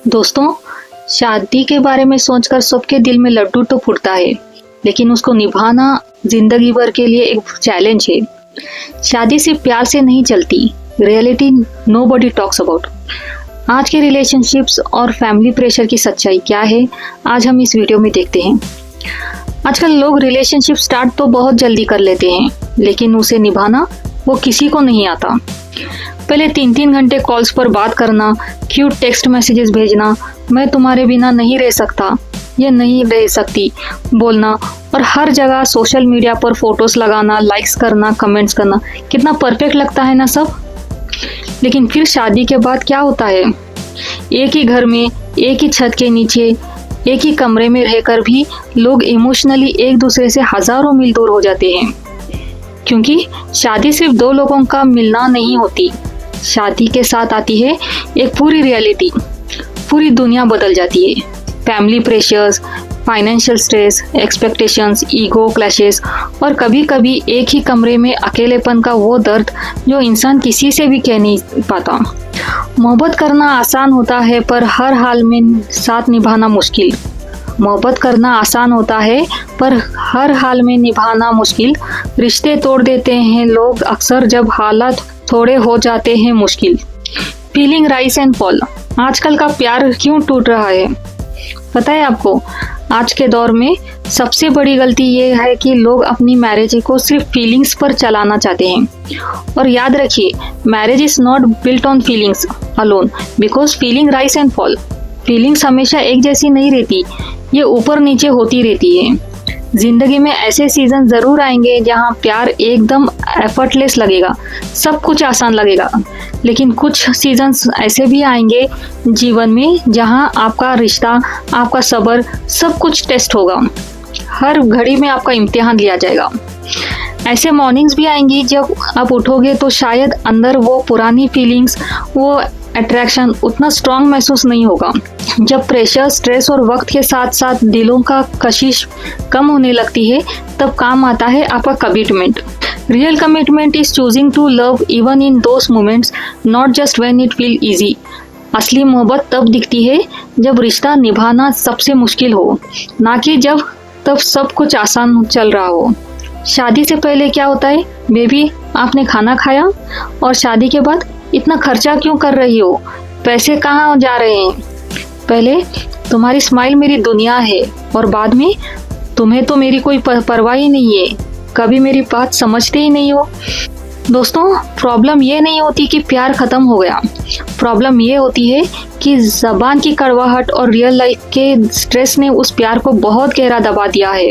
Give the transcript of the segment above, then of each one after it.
दोस्तों, शादी के बारे में सोचकर सबके दिल में लड्डू तो फूटता है, लेकिन उसको निभाना जिंदगी भर के लिए एक चैलेंज है। शादी सिर्फ प्यार से नहीं चलती, रियलिटी नोबडी टॉक्स अबाउट। आज के रिलेशनशिप्स और फैमिली प्रेशर की सच्चाई क्या है, आज हम इस वीडियो में देखते हैं। आजकल लोग रिलेशनशिप स्टार्ट तो बहुत जल्दी कर लेते हैं, लेकिन उसे निभाना वो किसी को नहीं आता। पहले 3-3 घंटे कॉल्स पर बात करना, क्यूट टेक्स्ट मैसेजेस भेजना, मैं तुम्हारे बिना नहीं रह सकता, ये नहीं रह सकती बोलना, और हर जगह सोशल मीडिया पर फोटोज लगाना, लाइक्स करना, कमेंट्स करना, कितना परफेक्ट लगता है ना सब। लेकिन फिर शादी के बाद क्या होता है? एक ही घर में, एक ही छत के नीचे, एक ही कमरे में रहकर भी लोग इमोशनली एक दूसरे से हजारों मील दूर हो जाते हैं। क्योंकि शादी सिर्फ दो लोगों का मिलना नहीं होती, शादी के साथ आती है एक पूरी रियलिटी। पूरी दुनिया बदल जाती है। Family pressures, financial stress, expectations, ego clashes, और कभी कभी एक ही कमरे में अकेलेपन का वो दर्द जो इंसान किसी से भी कह नहीं पाता। मोहब्बत करना आसान होता है, पर हर हाल में साथ निभाना मुश्किल। मोहब्बत करना आसान होता है, पर हर हाल में निभाना मुश्किल। रिश्ते तोड़ देते हैं लोग अक्सर जब हालात थोड़े हो जाते हैं मुश्किल। Feeling rise and fall. आजकल का प्यार क्यों टूट रहा है पता है आपको? आज के दौर में सबसे बड़ी गलती ये है कि लोग अपनी मैरिज को सिर्फ फीलिंग्स पर चलाना चाहते हैं। और याद रखिए, marriage is not built on feelings alone, because feeling rise and fall. Feelings हमेशा एक जैसी नहीं रहती, ये ऊपर नीचे होती रहती है। जिंदगी में ऐसे सीजन जरूर आएंगे जहाँ प्यार एकदम एफर्टलेस लगेगा, सब कुछ आसान लगेगा। लेकिन कुछ सीजन्स ऐसे भी आएंगे जीवन में जहाँ आपका रिश्ता, आपका सब्र, सब कुछ टेस्ट होगा। हर घड़ी में आपका इम्तिहान लिया जाएगा। ऐसे मॉर्निंग्स भी आएंगी जब आप उठोगे तो शायद अंदर वो पुरानी फीलिंग्स, वो अट्रैक्शन उतना स्ट्रांग महसूस नहीं होगा। जब प्रेशर, स्ट्रेस और वक्त के साथ साथ दिलों का कशिश कम होने लगती है, तब काम आता है आपका commitment. Real commitment is choosing to love even in those moments, not just when it feel easy. असली मोहब्बत तब दिखती है जब रिश्ता निभाना सबसे मुश्किल हो, ना कि जब तब सब कुछ आसान चल रहा हो। शादी से पहले क्या होता है? बेबी, आपने खाना खाया? और शादी के बाद इतना खर्चा क्यों कर रही हो? पैसे कहाँ जा रहे हैं? पहले तुम्हारी स्माइल मेरी दुनिया है, और बाद में तुम्हें तो मेरी कोई परवाह ही नहीं है, कभी मेरी बात समझते ही नहीं हो। दोस्तों, प्रॉब्लम ये नहीं होती कि प्यार खत्म हो गया, प्रॉब्लम ये होती है कि जबान की कड़वाहट और रियल लाइफ के स्ट्रेस ने उस प्यार को बहुत गहरा दबा दिया है।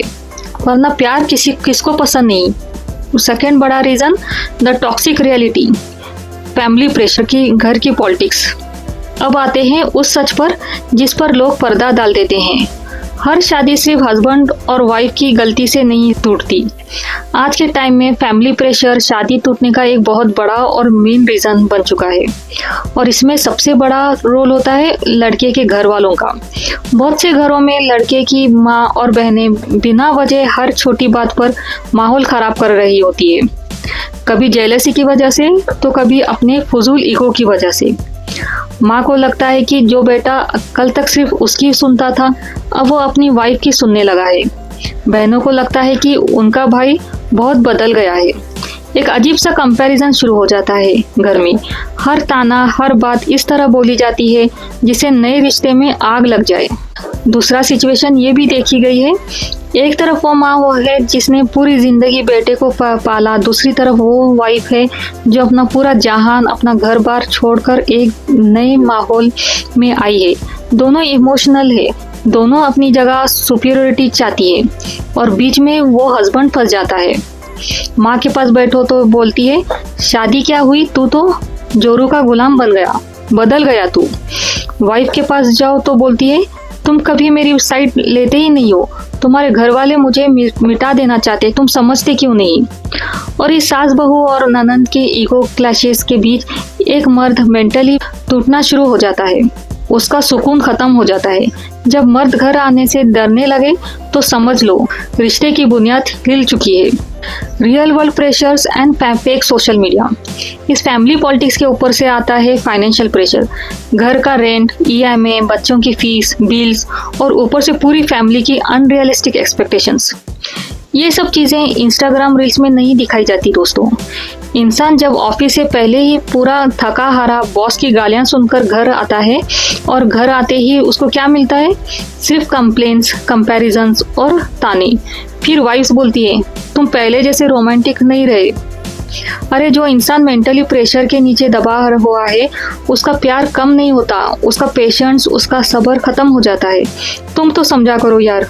वरना प्यार किसको पसंद नहीं। सेकेंड बड़ा reason, the toxic reality, family pressure की, घर की पॉलिटिक्स। अब आते हैं उस सच पर जिस पर लोग पर्दा डाल देते हैं। हर शादी सिर्फ हस्बैंड और वाइफ की गलती से नहीं टूटती। आज के टाइम में फैमिली प्रेशर शादी टूटने का एक बहुत बड़ा और मेन रीज़न बन चुका है, और इसमें सबसे बड़ा रोल होता है लड़के के घर वालों का। बहुत से घरों में लड़के की माँ और बहनें बिना वजह हर छोटी बात पर माहौल खराब कर रही होती है, कभी जेलसी की वजह से तो कभी अपने फजूल ईगो की वजह से। माँ को लगता है कि जो बेटा कल तक सिर्फ उसकी सुनता था, अब वो अपनी वाइफ की सुनने लगा है। बहनों को लगता है कि उनका भाई बहुत बदल गया है। एक अजीब सा कंपैरिजन शुरू हो जाता है घर में। हर ताना, हर बात इस तरह बोली जाती है जिसे नए रिश्ते में आग लग जाए। दूसरा सिचुएशन ये भी देखी गई है, एक तरफ वो माँ वो है जिसने पूरी जिंदगी बेटे को पाला, दूसरी तरफ वो वाइफ है जो अपना पूरा जहान, अपना घर बार छोड़कर एक नए माहौल में आई है। दोनों इमोशनल है, दोनों अपनी जगह सुपीरियरिटी चाहती है, और बीच में वो हस्बैंड फंस जाता है। माँ के पास बैठो तो बोलती है, शादी क्या हुई, तू तो जोरू का गुलाम बन गया, बदल गया तू। वाइफ के पास जाओ तो बोलती है, तुम कभी मेरी साइड लेते ही नहीं हो, तुम्हारे घर वाले मुझे मिटा देना चाहते, तुम समझते क्यों नहीं। और इस सास बहू और ननंद के ईगो क्लैशेस के बीच एक मर्द मेंटली टूटना शुरू हो जाता है। उसका सुकून खत्म हो जाता है। जब मर्द घर आने से डरने लगे तो समझ लो रिश्ते की बुनियाद हिल चुकी है। Real world pressures and fake social media. इस फैमिली पॉलिटिक्स के ऊपर से आता है फाइनेंशियल प्रेशर, घर का रेंट, EMI, बच्चों की फीस, बिल्स और ऊपर से पूरी फैमिली की अनरियलिस्टिक एक्सपेक्टेशंस। ये सब चीज़ें इंस्टाग्राम रील्स में नहीं दिखाई जाती दोस्तों। इंसान जब ऑफिस से पहले ही पूरा थका हारा बॉस की गालियां सुनकर घर आता है और घर आते ही उसको क्या मिलता है? सिर्फ कंप्लेंट्स, कंपैरिजंस और ताने। फिर वाइफ्स बोलती है तुम पहले जैसे रोमांटिक नहीं रहे। अरे जो इंसान मेंटली प्रेशर के नीचे दबा हुआ है उसका प्यार कम नहीं होता, उसका पेशेंस, उसका सब्र खत्म हो जाता है। तुम तो समझा करो यार।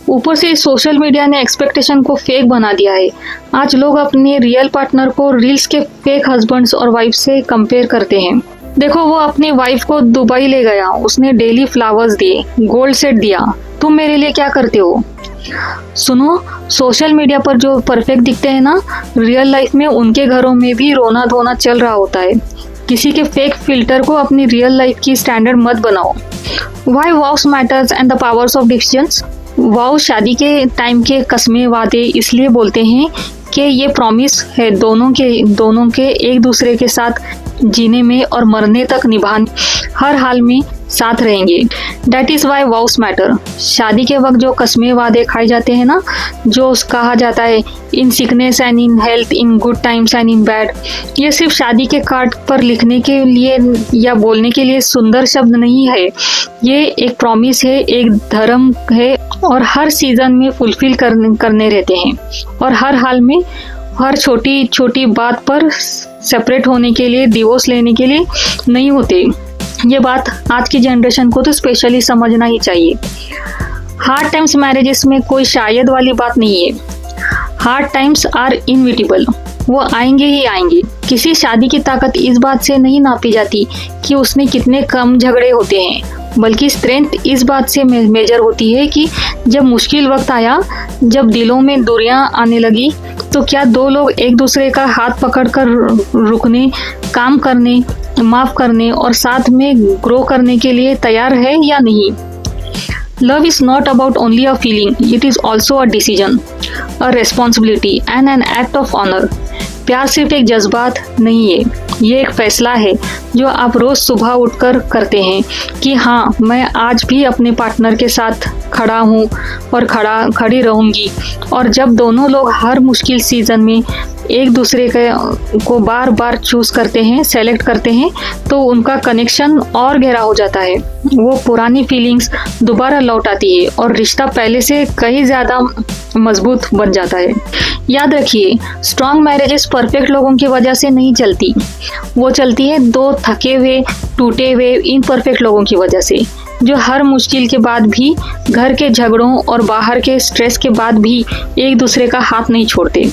ऊपर से सोशल मीडिया ने एक्सपेक्टेशन को फेक बना दिया है। आज लोग अपने रियल पार्टनर को रील्स के फेक हस्बैंड्स और वाइफ से कंपेयर करते हैं। देखो वो अपनी वाइफ को दुबई ले गया, उसने डेली फ्लावर्स दिए, गोल्ड सेट दिया, तुम मेरे लिए क्या करते हो? सुनो, सोशल मीडिया पर जो परफेक्ट दिखते हैं ना, रियल लाइफ में उनके घरों में भी रोना धोना चल रहा होता है। किसी के फेक फिल्टर को अपनी रियल लाइफ की स्टैंडर्ड मत बनाओ। Why vows matters and the powers of decisions. Wow शादी के टाइम के कस्में वादे इसलिए बोलते हैं कि ये प्रॉमिस है दोनों के एक दूसरे के साथ जीने में और मरने तक निभाने, हर हाल में साथ रहेंगे। That is why vows matter। शादी के वक्त जो कस्में वादे खाए जाते हैं ना, जो कहा जाता है in sickness and in health, in good times and in bad, ये सिर्फ शादी के कार्ड पर लिखने के लिए या बोलने के लिए सुंदर शब्द नहीं है। ये एक प्रॉमिस है, एक धर्म है और हर सीजन में फुलफिल करने रहते हैं और हर हाल में, हर छोटी छोटी बात पर सेपरेट होने के लिए, डिवोर्स लेने के लिए नहीं होते। ये बात आज की जनरेशन को तो स्पेशली समझना ही चाहिए। हार्ड टाइम्स मैरिजेस में कोई शायद वाली बात नहीं है। हार्ड टाइम्स आर इनविटेबल, वो आएंगे ही आएंगे। किसी शादी की ताकत इस बात से नहीं नापी जाती कि उसने कितने कम झगड़े होते हैं, बल्कि स्ट्रेंथ इस बात से मेजर होती है कि जब मुश्किल वक्त आया, जब दिलों में दूरियां आने लगी, तो क्या दो लोग एक दूसरे का हाथ पकड़कर रुकने, काम करने, माफ करने और साथ में ग्रो करने के लिए तैयार है या नहीं। Love is not about only a feeling, it is also a decision, a responsibility and an act of honor। प्यार सिर्फ एक जज्बात नहीं है, ये एक फैसला है जो आप रोज सुबह उठकर करते हैं कि हाँ, मैं आज भी अपने पार्टनर के साथ खड़ा हूँ और खड़ी रहूँगी। और जब दोनों लोग हर मुश्किल सीजन में एक दूसरे को बार बार चूज करते हैं, सेलेक्ट करते हैं, तो उनका कनेक्शन और गहरा हो जाता है। वो पुरानी फीलिंग्स दोबारा लौट आती है और रिश्ता पहले से कहीं ज्यादा मजबूत बन जाता है। याद रखिए, स्ट्रॉन्ग मैरिजेस परफेक्ट लोगों की वजह से नहीं चलती, वो चलती है दो थके हुए, टूटे हुए, इनपरफेक्ट लोगों की वजह से, जो हर मुश्किल के बाद भी, घर के झगड़ों और बाहर के स्ट्रेस के बाद भी एक दूसरे का हाथ नहीं छोड़ते।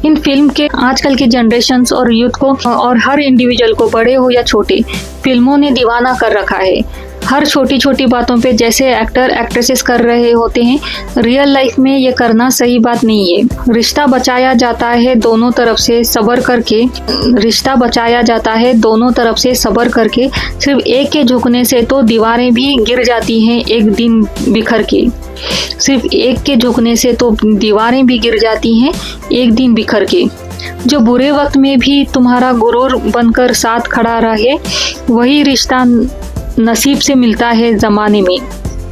इन फिल्म के आजकल की जनरेशन्स और यूथ को और हर इंडिविजुअल को, बड़े हो या छोटे, फिल्मों ने दीवाना कर रखा है। हर छोटी छोटी बातों पे जैसे एक्टर एक्ट्रेसेस कर रहे होते हैं, रियल लाइफ में ये करना सही बात नहीं है। रिश्ता बचाया जाता है दोनों तरफ से सब्र करके, रिश्ता बचाया जाता है दोनों तरफ से सब्र करके। सिर्फ एक के झुकने से तो दीवारें भी गिर जाती हैं एक दिन बिखर के। सिर्फ एक के झुकने से तो दीवारें भी गिर जाती हैं एक दिन बिखर के। जो बुरे वक्त में भी तुम्हारा गुरूर बनकर साथ खड़ा रहे, वही रिश्ता नसीब से मिलता है ज़माने में।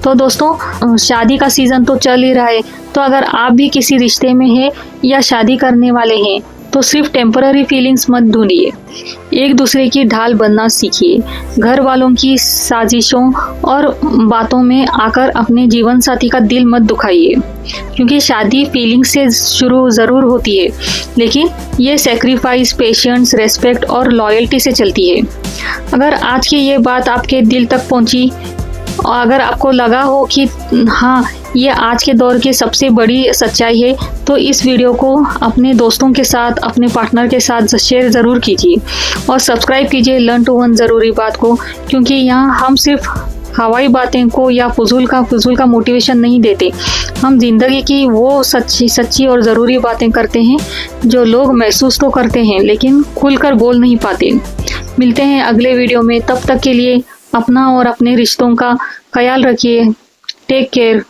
तो दोस्तों, शादी का सीज़न तो चल ही रहा है, तो अगर आप भी किसी रिश्ते में हैं या शादी करने वाले हैं, तो सिर्फ टेम्पररी फीलिंग्स मत ढूंढिए, एक दूसरे की ढाल बनना सीखिए। घर वालों की साजिशों और बातों में आकर अपने जीवन साथी का दिल मत दुखाइए, क्योंकि शादी फीलिंग से शुरू ज़रूर होती है, लेकिन ये सेक्रीफाइस, पेशेंस, रेस्पेक्ट और लॉयल्टी से चलती है। अगर आज की ये बात आपके दिल तक पहुंची और अगर आपको लगा हो कि हाँ, ये आज के दौर की सबसे बड़ी सच्चाई है, तो इस वीडियो को अपने दोस्तों के साथ, अपने पार्टनर के साथ शेयर ज़रूर कीजिए और सब्सक्राइब कीजिए लर्न टू वन ज़रूरी बात को, क्योंकि यहाँ हम सिर्फ हवाई बातें को या फजूल का मोटिवेशन नहीं देते। हम जिंदगी की वो सच्ची और ज़रूरी बातें करते हैं जो लोग महसूस तो करते हैं लेकिन खुलकर बोल नहीं पाते। मिलते हैं अगले वीडियो में, तब तक के लिए अपना और अपने रिश्तों का ख्याल रखिए। Take care.